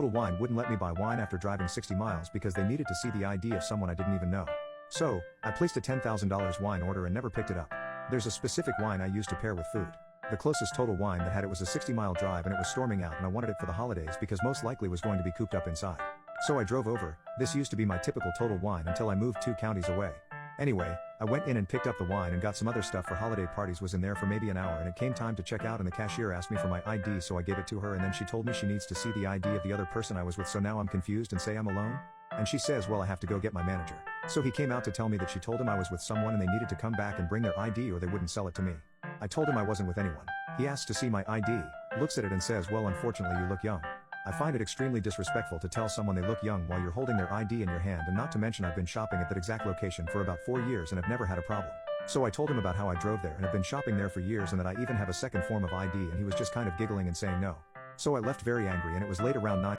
Total Wine wouldn't let me buy wine after driving 60 miles because they needed to see the ID of someone I didn't even know. So, I placed a $10,000 wine order and never picked it up. There's a specific wine I used to pair with food. The closest Total Wine that had it was a 60-mile drive and it was storming out and I wanted it for the holidays because most likely was going to be cooped up inside. So I drove over. This used to be my typical Total Wine until I moved 2 counties away. Anyway, I went in and picked up the wine and got some other stuff for holiday parties. Was in there for maybe an hour and it came time to check out and the cashier asked me for my ID, so I gave it to her and then she told me she needs to see the ID of the other person I was with, so now I'm confused and say I'm alone? And she says, well, I have to go get my manager. So he came out to tell me that she told him I was with someone and they needed to come back and bring their ID or they wouldn't sell it to me. I told him I wasn't with anyone. He asks to see my ID, looks at it and says, well, unfortunately you look young. I find it extremely disrespectful to tell someone they look young while you're holding their ID in your hand, and not to mention I've been shopping at that exact location for about 4 years and have never had a problem. So I told him about how I drove there and have been shopping there for years and that I even have a second form of ID, and he was just kind of giggling and saying no. So I left very angry and it was late around 9